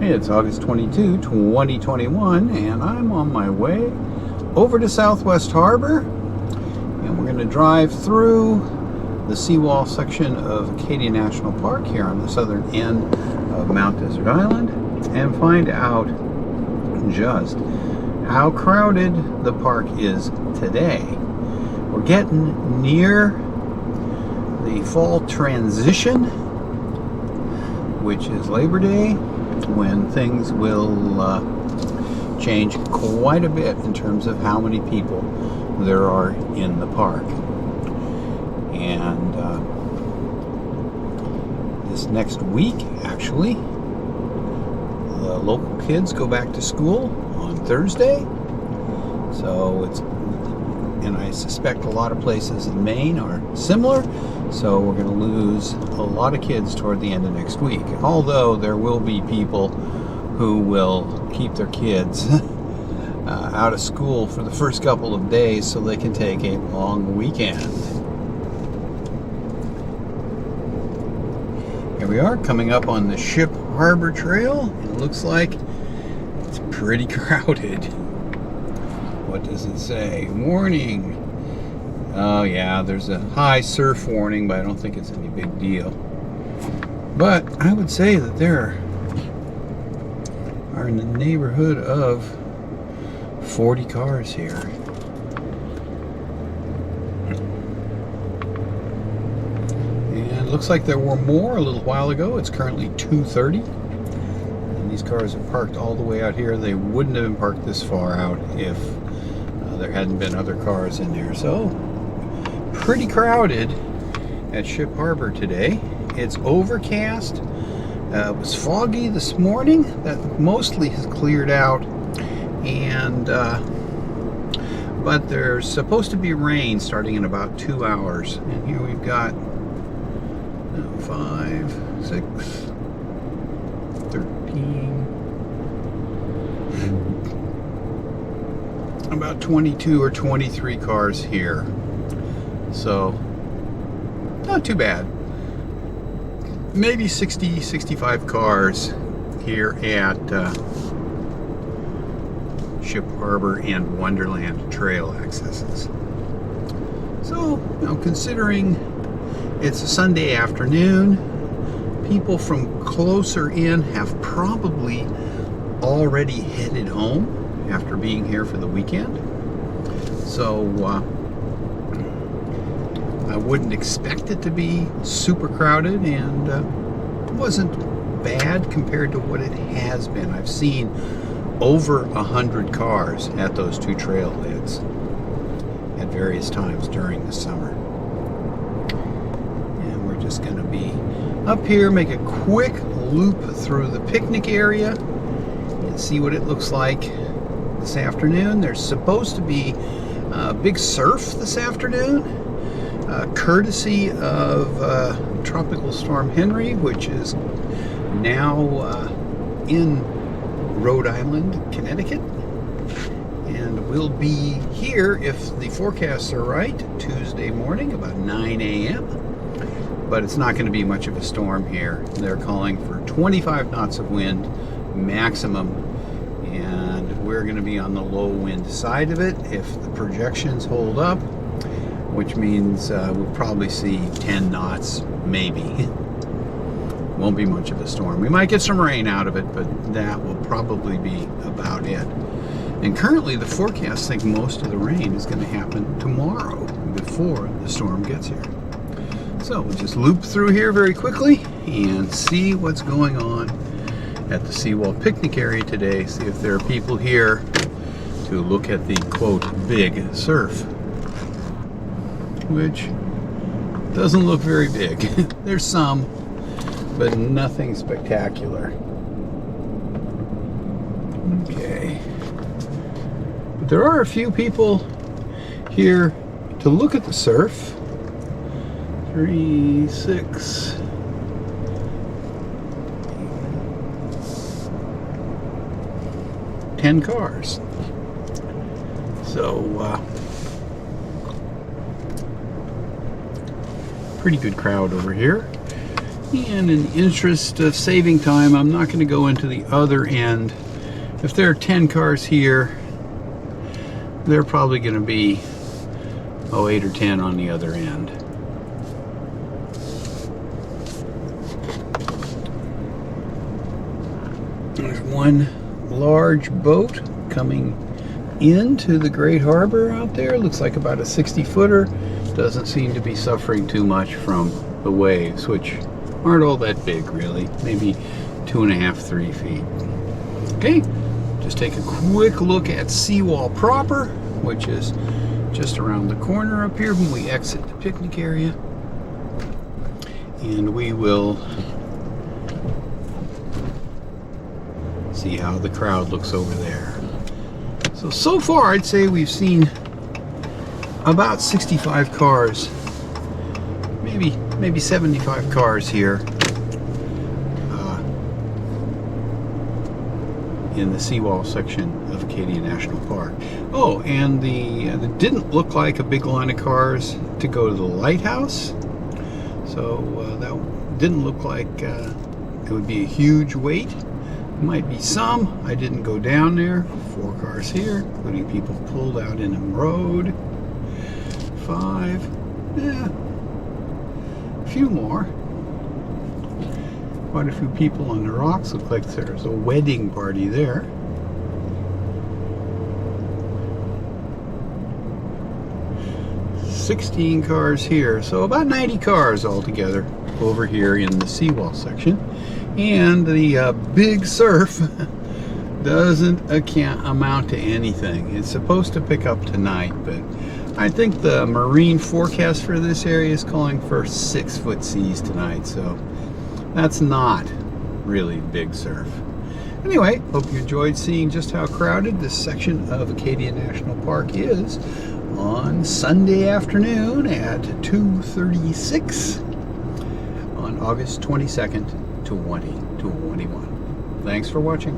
It's August 22, 2021, and I'm on my way over to Southwest Harbor, and we're going to drive through the Seawall section of Acadia National Park here on the southern end of Mount Desert Island and find out just how crowded the park is today. We're getting near the fall transition, which is Labor Day, when things will change quite a bit in terms of how many people there are in the park. And this next week, actually, the local kids go back to school on Thursday. So and I suspect a lot of places in Maine are similar. So we're going to lose a lot of kids toward the end of next week. Although there will be people who will keep their kids out of school for the first couple of days so they can take a long weekend. Here we are coming up on the Ship Harbor Trail. It looks like it's pretty crowded. What does it say? Warning. Oh yeah, there's a high surf warning, but I don't think it's any big deal. But I would say that there are in the neighborhood of 40 cars here. And it looks like there were more a little while ago. It's currently 2:30. And these cars are parked all the way out here. They wouldn't have been parked this far out if there hadn't been other cars in there. So pretty crowded at Ship Harbor today. It's overcast. It was foggy this morning. That mostly has cleared out, and but there's supposed to be rain starting in about 2 hours. And here we've got 5, 6, 13, about 22 or 23 cars here. So, not too bad. Maybe 60, 65 cars here at Ship Harbor and Wonderland trail accesses. So, now considering it's a Sunday afternoon, people from closer in have probably already headed home after being here for the weekend. So, I wouldn't expect it to be super crowded, and it wasn't bad compared to what it has been. I've seen over 100 cars at those two trailheads at various times during the summer. And we're just going to be up here, make a quick loop through the picnic area and see what it looks like this afternoon. There's supposed to be a big surf this afternoon, courtesy of Tropical Storm Henry, which is now in Rhode Island, Connecticut, and will be here, if the forecasts are right, Tuesday morning about 9 a.m. But it's not going to be much of a storm here. They're calling for 25 knots of wind maximum, and we're going to be on the low wind side of it if the projections hold up, which means we'll probably see 10 knots, maybe. Won't be much of a storm. We might get some rain out of it, but that will probably be about it. And currently the forecasts think most of the rain is going to happen tomorrow before the storm gets here. So we'll just loop through here very quickly and see what's going on at the Seawall picnic area today. See if there are people here to look at the, quote, big surf, which doesn't look very big. There's some, but nothing spectacular. Okay. But there are a few people here to look at the surf. 3, 6, 10 cars. So, pretty good crowd over here. And in the interest of saving time, I'm not going to go into the other end. If there are 10 cars here, there are probably going to be 8 or 10 on the other end. There's one large boat coming into the Great Harbor out there. Looks like about a 60-footer. Doesn't seem to be suffering too much from the waves, which aren't all that big really. Maybe 2.5, 3 feet. Okay, just take a quick look at Seawall proper, which is just around the corner up here when we exit the picnic area. And we will see how the crowd looks over there. So far I'd say we've seen about 65 cars, maybe 75 cars here in the Seawall section of Acadia National Park. Oh, and it didn't look like a big line of cars to go to the lighthouse, so that didn't look like it would be a huge wait. Might be some. I didn't go down there. 4 cars here, including people pulled out in the road. 5. Yeah. A few more. Quite a few people on the rocks. Look like there's a wedding party there. $16 cars here. So about 90 cars altogether over here in the Seawall section. And the big surf doesn't amount to anything. It's supposed to pick up tonight, but I think the marine forecast for this area is calling for 6-foot seas tonight, so that's not really big surf. Anyway, hope you enjoyed seeing just how crowded this section of Acadia National Park is on Sunday afternoon at 2:36 on August 22nd, 2021. Thanks for watching.